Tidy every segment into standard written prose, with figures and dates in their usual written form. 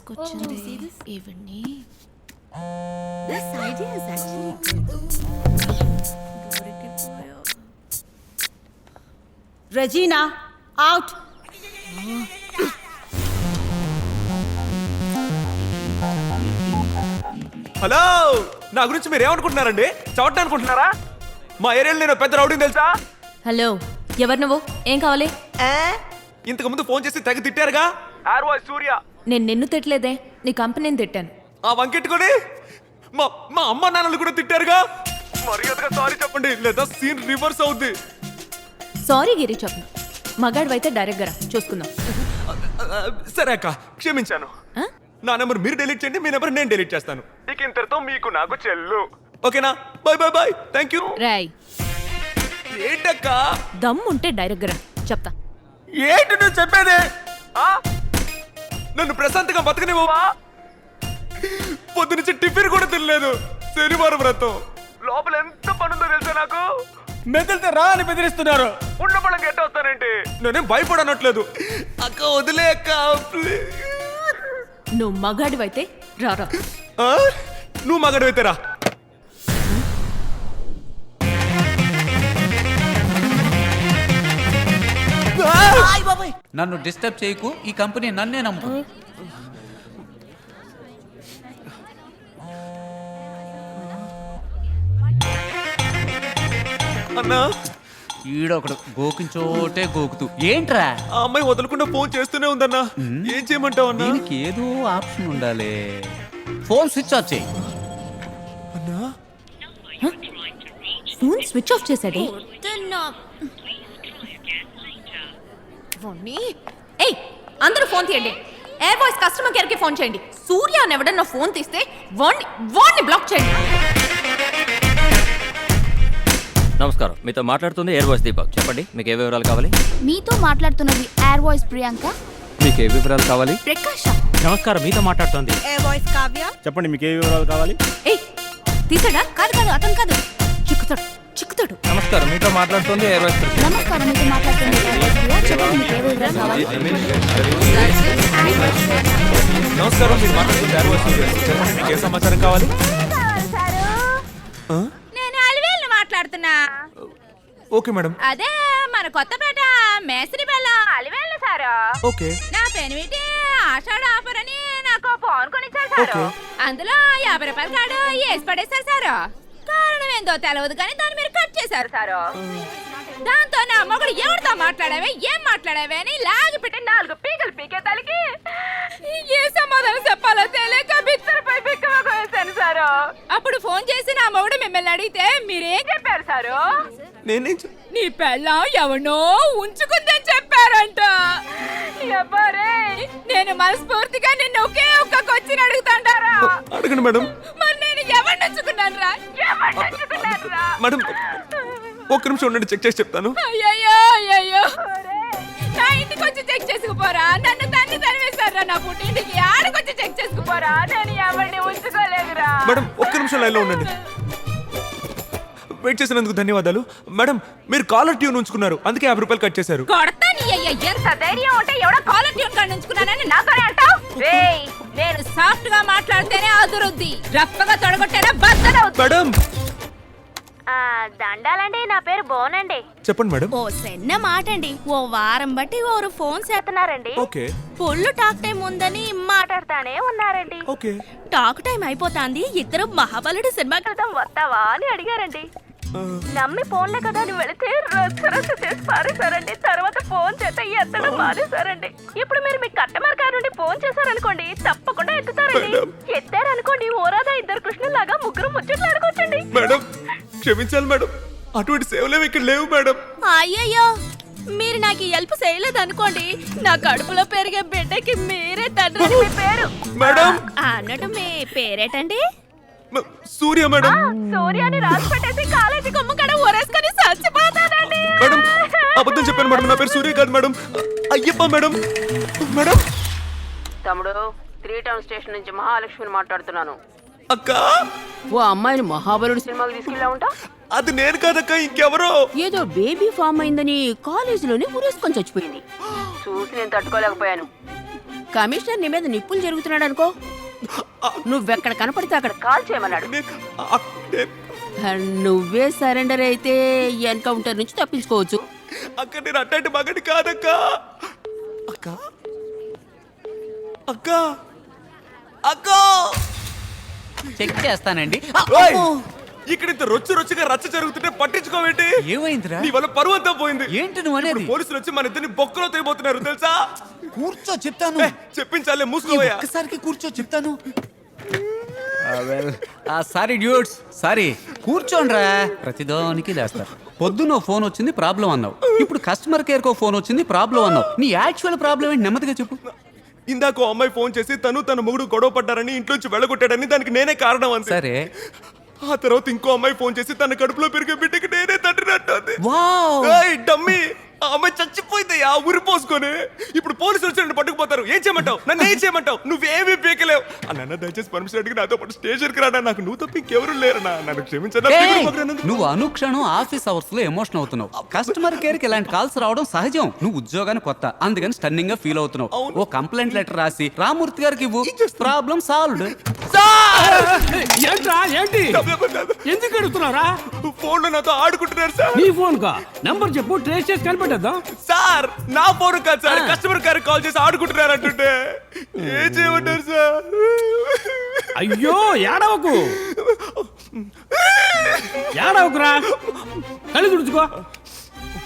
తీసుకొచ్చింది ఇవన్నీ. Regina out. Hello, నా గురించి మీరు ఏమనుకుంటున్నారండి? చవట్టానుకుంటున్నారా? మా ఏరియాలో నేను పెద్ద రౌడీని తెలుసా? హలో, ఎవరు నువ్వు? ఏం కావాలి? ఇంతకు ముందు ఫోన్ చేసి తెగ తిట్టారుగా. సూర్య. నేను నిన్ను తిట్టలేదే, నీ కంపెనీని తిట్టాను. ఆ వంకెట్టుకొని మా అమ్మ నాన్నలు కూడా తిట్టారుగా. మర్యాదగా సారీ చెప్పండి, లేదా సీన్ రివర్స్ అవుద్ది. సారీ గిరి చెప్పు. మగాడివైతే డైరెక్ట్ గా చూసుకుందాం. సరే అక్క, క్షమించాను. ఆ? నా నెంబర్ మీరు డిలీట్ చేయండి, మీ నెంబర్ నేను డిలీట్ చేస్తాను. ఇక ఇంతటితో మీకు నాకు చెల్లు. ఓకేనా? Bye bye bye. Thank you. Roy, ఏంటక్క? దమ్ముంటే డైరెక్ట్ గా చెప్తా. ఏంటి నువ్వు చెప్పేది? నన్ను ప్రశాంతంగా బతకనివ్వవా? పొద్దునుంచి టిఫిన్ కూడా తినలేదు. శనివారం వ్రతం. లోపల ఎంత పనుందో తెలుసా నాకు. మెదలితే రా అని బెదిరిస్తున్నారు. ఉన్న పళ్ళకి ఎట్ట వస్తానంటే నేనేం భయపడనట్లేదు. అక్క వదిలే అక్క. నువ్వు మగాడివైతే రారా. నువ్వు మగడైతే రా. నన్ను డిస్టర్బ్ చేయకు, ఈ కంపెనీ నన్నే నమ్ము. అన్నా, ఈడొకడు గోకిన చోటే గోకుతూ ఏంట్రా? ఆ అమ్మాయి వదలకుండా ఫోన్ చేస్తూనే ఉందన్నా. ఏం చేయమంటావు అన్నా? దీనికి ఏదో ఆప్షన్ ఉండాలి. ఫోన్ స్విచ్ ఆఫ్ చేయి. అన్నా, ఫోన్ స్విచ్ ఆఫ్ చేశాడే. ఏయ్, అందరూ ఫోన్ తీయండి. ఎయిర్ వాయిస్ కస్టమర్ కేర్ కి ఫోన్ చేయండి. సూర్య అని ఎవడన్నా ఫోన్ తీస్తే వాణ్ణి బ్లాక్ చేయండి. నమస్కారం, మీతో మాట్లాడుతుంది ఎయిర్ వాయిస్ దీపక్. చెప్పండి, మీకు ఏ వివరాలు కావాలి? మీతో మాట్లాడుతున్నది ఎయిర్ వాయిస్ ప్రియాంక. మీకు ఏ వివరాలు కావాలి? ప్రకాష్. నమస్కారం, మీతో మాట్లాడుతోంది ఎయిర్ వాయిస్ కావ్య. చెప్పండి, మీకు ఏ వివరాలు కావాలి? ఏయ్, తీసాడా? కాదు అతను కాదు, చిక్కుతాడు. నమస్కారం, మీతో మాట్లాడుతుంది ఎయిర్ వాయిస్. నమస్కారం, మీతో మాట్లాడుతున్నది ఎయిర్ వాయిస్ ప్రియా. చెప్పండి, మీకు ఏ వివరాలు కావాలి? నమస్కారం, మీరు మాట్లాడుతుంది ఎయిర్ వాయిస్. చెప్పండి, మీకు ఏ సమాచారం కావాలి? నేను అలివేలు మాట్లాడుతున్నా. Okay madam. అదే మన కొత్తపేట మేస్త్రి బెల్ల అలివేలు సారు. ఓకే. నా పెనిమిటి ఆషాఢ ఆఫర్ అని నాకు ఫోన్ కొనిచ్చారు సారు. అందులో 50 రూపాయల కార్డు వేసి పడేశారు సారు. కారణం ఏందో తెలియదు కానీ దాన్ని మీరు కట్ చేశారు సారు. దాంతో నా మొగుడు ఎవరితో మాట్లాడావే, ఏం మాట్లాడావే అని లాగి పెట్టి 4 పీకలు పీకే తలకి ఏ సమాధానం చెప్పాలో తెలియక బిత్తరపై బిక్కగా వేశాను సారు. అప్పుడు ఫోన్ చేసి నా మొగుడు మిమ్మల్ని అడిగితే మీరేం చెప్పారు సారు? నేనేం నీ పెళ్ళం ఎవనో ఉంచుకుందని చెప్పారంట. ఎవ్వరే, నేను మనస్ఫూర్తిగా నిన్ను ఒకే ఒక్క క్వశ్చన్ అడుగుతాంటారా? అడగండి మేడం. మరి నేను ఎవరిని ఉంచుకున్నాను రా? మేడం, ఒక్క నిమిషం ఉండండి, చెక్ చేసి చెప్తాను. అయ్యో నా ఇంటికి వచ్చి చెక్ చేసుకుపోరా. నన్ను తన్ని తరివేశారా నా పుట్టింటికి. ఆడకొచ్చి చెక్ చేసుకుపోరా. నేను ఎవరిని ఉంచుకోలేదురా. మేడం, ఒక్క నిమిషం లైన్లో ఉండండి. వెయిట్ చేసినందుకు ధన్యవాదాలు. మేడం, మీరు కాలర్ ట్యూన్ ఉంచుకున్నారు, అందుకే 50 రూపాయలు కట్ చేశారు. కొడతా నీ అయ్య, ఎంత ధైర్యం ఉంటే ఎవడో కాలర్ ట్యూన్ కార్డు ఉంచుకున్నానని నాతోనే అంటావు? రేయ్, నేను సాఫ్ట్ గా మాట్లాడితేనే అదురుద్ది, రఫ్ గా తొడగొట్టేనా బద్దలవుద్ది. మేడం, దండాలండి, నా పేరు బోనండి. చెప్పండి మేడం. ఓ సెన్న మాటండి, ఓ వారం బట్టి ఓరు ఫోన్ చేస్తున్నారండి. ఓకే. ఫుల్ టాక్ టైం ఉందని మాట్లాడతానే ఉన్నారండి. ఓకే. టాక్ టైం అయిపోతాంది, ఇద్దరు మహాబలుడు సినిమా క్రితం వస్తావా అని అడిగారండి. నమ్మి ఫోన్లే కదా అని వెళితే రచ్చ చేసి పారేశారండి. తర్వాత ఫోన్ చేత ఎత్తడం మానేశారండి. ఇప్పుడు మీరు మీ కస్టమర్ కేర్ నుండి ఫోన్ చేశారనుకోండి, తప్పకుండా ఎత్తుతారండి. ఎత్తారనుకోండి, ఓరాదా 2 కృష్ణులాగా 3 ముచ్చట్లు ఆడుకోవచ్చండి. మేడం, క్షమించాలి మేడం, అటువంటి సేవలేవి ఇక్కడ లేవు మేడం. అయ్యయ్యో, మీరు నాకు హెల్ప్ చేయలేదు అనుకోండి, నా కడుపులో పెరిగే బిడ్డకి మీరే తండ్రి. మీ పేరు మేడం. అన్నట్టు మీ పేరేటండి? సూర్య మేడం. సూర్యాన్ని రాసి పెట్టేసి కాలేజీ కొమ్మ కడ ఊరేసుకొని చచ్చిపోతానండి. మేడం, అబద్ధం చెప్పాను మేడం, నా పేరు సూర్య కాదు మేడం, అయ్యప్ప మేడం. మేడం. తమ్ముడు, 3 టౌన్ స్టేషన్ నుంచి మహాలక్ష్మిని మాట్లాడుతున్నాను. అక్క, ఓ అమ్మాయిని మహాబలుడు సినిమాకి తీసుకెళ్ళా ఉంటా. అది నేను కాదక్క, ఇంకెవరో. ఏదో బేబీ ఫామ్ అయిందని కాలేజీలోనే ఊరేసుకొని చచ్చిపోయింది. చూసి నేను తట్టుకోలేకపోయాను. కమిషనర్ నీ మీద నిప్పులు జరుగుతున్నాడు అనుకో, నువ్వెక్కడ కనపడితే అక్కడ కాల్ చేయమన్నాడు. నువ్వే సరెండర్ అయితే ఎన్కౌంటర్ నుంచి తప్పించుకోవచ్చు. అక్క నేను అట్లాంటి మగడి కాదక్క. అక్క అక్క అక్క చెక్ చేస్తానండి. ఓయ్! ఇక్కడ ఇంత రొచ్చుగా రచ్చ జరుగుతుంటే పట్టించుకోవేంటి? ఏమైందిరా? నీ వల్ల పరువు అంతా పోయింది. ఏంటి నువ్వు అనేది? ఇప్పుడు పోలీసులు వచ్చి మన ఇద్దరిని బొక్కలో తేయబోతున్నారు తెలుసా? కూర్చో చెప్తాను. చెప్పించాలే, మూసుకోవయ్యా. ఒక్కసారికి కూర్చో చెప్తాను. Sorry dudes, sorry. కూర్చోండ్రా. ప్రతిదానికి లేస్తారు. పొద్దున్న ఫోన్ వచ్చింది ప్రాబ్లం అన్నావు, ఇప్పుడు కస్టమర్ కేర్ కో ఫోన్ వచ్చింది ప్రాబ్లం అన్నావు. నీ యాక్చువల్ ప్రాబ్లం ఏంటి నెమ్మదిగా చెప్పు. ఇందాక ఓ అమ్మాయి ఫోన్ చేసి తన మొగుడు గొడవ పడ్డారని ఇంట్లోంచి వెళ్ళగొట్టాడని, దానికి నేనే కారణం అంతే. సరే. ఆ తర్వాత ఇంకో అమ్మాయి ఫోన్ చేసి తన కడుపులో పెరిగే బిడ్డకి నేనే తండ్రినట్టు. వావ్! డమ్మీ, ఆ అమ్మాయి చచ్చిపోయిందయ్యా ఉరి పోసుకొని. ఇప్పుడు పోలీసులు వచ్చి నన్ను పట్టుకుపోతారు. ఏం చేయమంటావు? నన్ను ఏం చేయమంటావు? నువ్వేమీ పీకలేవు. అన్న దయచేసి పర్మిషన్ అడిగి నాతో పాటు స్టేషన్కి రాడా. నాకు నువ్వు తప్ప ఇంకెవరు లేరన్నా. నన్ను క్షమించనా. నువ్వు అనుక్షణం ఆఫీస్ అవర్స్ లో ఎమోషన్ అవుతున్నావు. కస్టమర్ కేర్ కి ఇలాంటి కాల్స్ రావడం సహజం. నువ్వు ఉద్యోగాన్ని కొత్త, అందుకని స్టన్నింగ్ గా ఫీల్ అవుతున్నావు. ఓ కంప్లైంట్ లెటర్ రాసి రామూర్తి గారికి ఇవ్వు. Problem solved. ఏంట్రా ఏంటి ఎందుకు అడుగుతున్నారా? ఫోన్ లో నాతో ఆడుకుంటున్నారు సార్. నీ ఫోన్ కా నెంబర్ చెప్పు, ట్రేస్ చేసి కనిపెట్టేద్దాం. సార్ నా ఫోన్ కాదు సార్, కస్టమర్ కేర్ కాల్ చేసి ఆడుకుంటున్నారు అంటుంటే ఏం చేయమంటారు సార్? అయ్యో ఏడవకు, ఏడవకురా, కళ్ళు తుడుచుకో.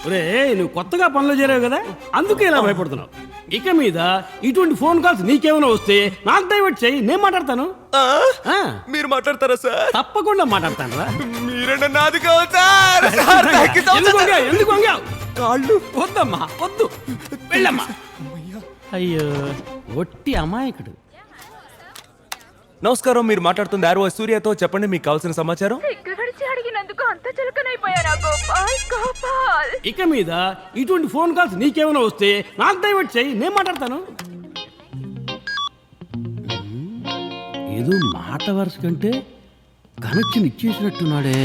ఒరే నువ్వు కొత్తగా పనులు చేరావు కదా, అందుకే ఇలా భయపడుతున్నావు. ఇక మీద ఇటువంటి ఫోన్ కాల్స్ నీకేమైనా వస్తే నాకు డైవర్ట్ చేయి, నేను మాట్లాడతాను. మీరు మాట్లాడతారా సార్? తప్పకుండా మాట్లాడతాను రా. మీరేనా నాది కాదు సార్. ఎందుకు వంగావు? కాళ్ళు వద్దమ్మా, వద్దు, వెళ్ళమ్మా. అయ్యో ఒట్టి అమాయకుడు. నమస్కారం, మీరు మాట్లాడుతుంది ఆర్ఓ సూర్యతో. చెప్పండి, మీకు కావాల్సిన సమాచారం. సిగ్గుపడిచి అడిగినందుకు అంత చులకనైపోయారా గోపాల్? గోపాల్ ఇక మీద ఇటువంటి ఫోన్ కాల్స్ నీకేమైనా వస్తే నాకు డైవర్ట్ చేయి, నేను మాట్లాడతాను. ఏదో మాట వరుస కంటే కనెక్షన్ ఇచ్చేసినట్టున్నాడే.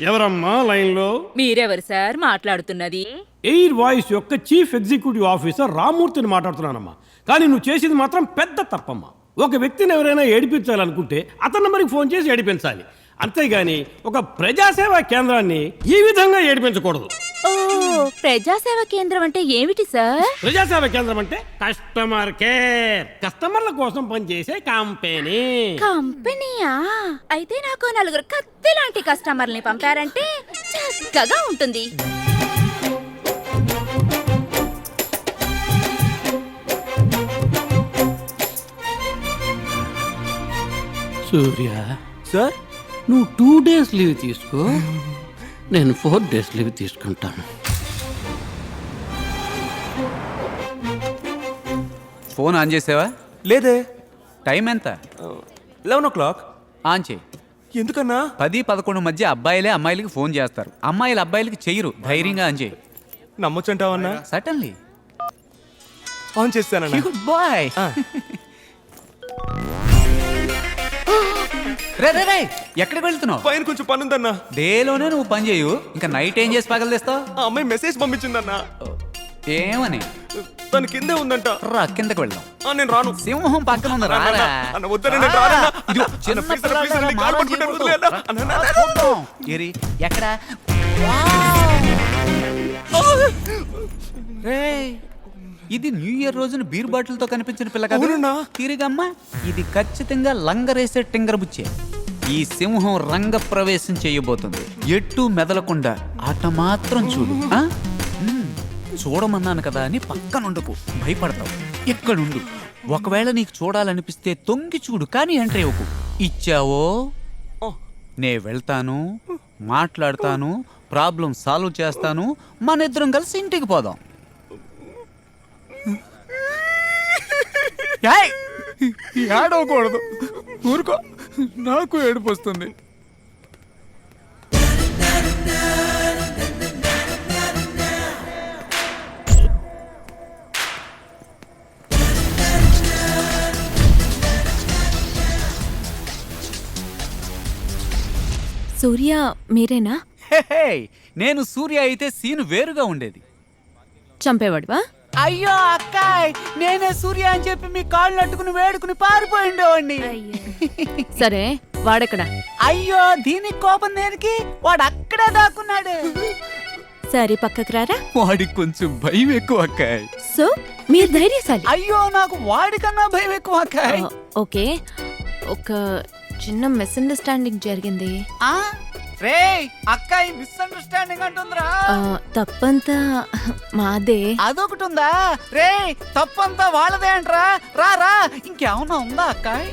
ఎవరమ్మా లైన్ లో? మీరెవరు సార్ మాట్లాడుతున్నది? ఎయిర్ వాయిస్ యొక్క చీఫ్ ఎగ్జిక్యూటివ్ ఆఫీసర్ రామూర్తిని మాట్లాడుతున్నానమ్మా. కానీ నువ్వు చేసింది మాత్రం పెద్ద తప్పమ్మా. ఒక వ్యక్తిని ఎవరైనా ఏడిపించాలనుకుంటే అతని నెంబర్కి ఫోన్ చేసి ఏడిపించాలి, అంతేగాని ఒక ప్రజాసేవా కేంద్రాన్ని ఈ విధంగా ఏడిపించకూడదు. ఓ, ప్రజాసేవ కేంద్రం అంటే ఏమిటి సార్? ప్రజాసేవ కేంద్రం అంటే కస్టమర్ కేర్, కస్టమర్ల కోసం పనిచేసే కంపెనీ. కంపెనీయా? అయితే నాకు నలుగురు కత్తి లాంటి కస్టమర్ని పంపారంటే చక్కగా ఉంటుంది. సూర్య సార్, నువ్వు 2 days లీవ్ తీసుకో, నేను 4 days లీవ్ తీసుకుంటాను. ఫోన్ ఆన్ చేసావా? లేదే. టైం ఎంత? 11 o'clock. ఆన్ చేయి. ఎందుకన్నా? 10-11 మధ్య అబ్బాయిలే అమ్మాయిలకి ఫోన్ చేస్తారు, అమ్మాయిలు అబ్బాయిలకి చెయ్యరు. ధైర్యంగా ఆన్ చేయి. నమ్మొచ్చంటావన్నా? సటన్లీ. ఆన్ చేస్తానన్నా. Good boy. రే రే రే, ఎక్కడికి వెళ్తున్నావు? పైన కొంచెం పని ఉందన్నా. డేలోనే నువ్వు పని చేయు, ఇంకా నైట్ ఏం చేసి పగలదేస్తావు? ఆ అమ్మాయి మెసేజ్ పంపించిందన్నా. ఏమని? తన కిందే ఉందంట. రా కిందకి వెళ్దాం. నేను రాను. సింహం పక్కన ఉంది, రారా. అన్న వద్దనే నేను రానన్నా. ఇదిగో, అన్న, చిన్న please, పిల్లలాగా please, నీ కాలు మారం పట్టుకుంటే చేయకూడదు. వదిలేయన్నా. అన్న, అన్న, అన్న. చూద్దాం. ఏరి, ఎక్కడ? రేయ్, ఇది న్యూ ఇయర్ రోజున బీర్ బాటిల్ తో కనిపించిన పిల్ల కదా? అవునన్నా. తిరిగమ్మా, ఇది ఖచ్చితంగా లంగరేసే టింగర్ బుచ్చే. ఈ సింహం రంగ ప్రవేశం చేయబోతుంది. ఎట్టు మెదలకుండా ఆట మాత్రం చూడు. చూడమన్నాను కదా అని పక్కనుండకు, భయపడతావు. ఎక్కడుండు. ఒకవేళ నీకు చూడాలనిపిస్తే తొంగి చూడు, కానీ ఎంట్రీ ఇవ్వకు. ఇచ్చావో నే వెళ్తాను, మాట్లాడతాను, ప్రాబ్లం సాల్వ్ చేస్తాను, మన ఇద్దరం కలిసి ఇంటికి పోదాం. ఏడవకూడదు, ఊరుకో, నాకు ఏడుపు వస్తుంది. సూర్య మీరేనా? హే, నేను సూర్య అయితే సీన్ వేరుగా ఉండేది. చంపేవాడివా? అయ్యో అక్కాయ్, నేనే సూర్య అని చెప్పి మీ కాళ్ళు అట్టుకుని వేడుకుని పారిపోయిండేవాడిని. సరే వాడెక్కడ? అయ్యో దీనికి కోపం దేనికి, వాడు అక్కడే దాక్కున్నాడు. సరే పక్కకు రారా. వాడికి కొంచెం భయం ఎక్కువ అక్కాయ్. సో మీరు ధైర్యశాలి. అయ్యో నాకు వాడికన్నా భయం ఎక్కువ అక్కాయ్. ఓకే, ఒక చిన్న మిస్అండర్స్టాండింగ్ జరిగింది. ఆ రే అక్కాయ్, మిస్అండర్స్టాండింగ్ అంటుందిరా. తప్పంతా మాదే. అదొకటి ఉందా రే? తప్పంతా వాళ్ళదే అంటరా. రా రా, ఇంకేమన్నా ఉందా అక్కాయ్?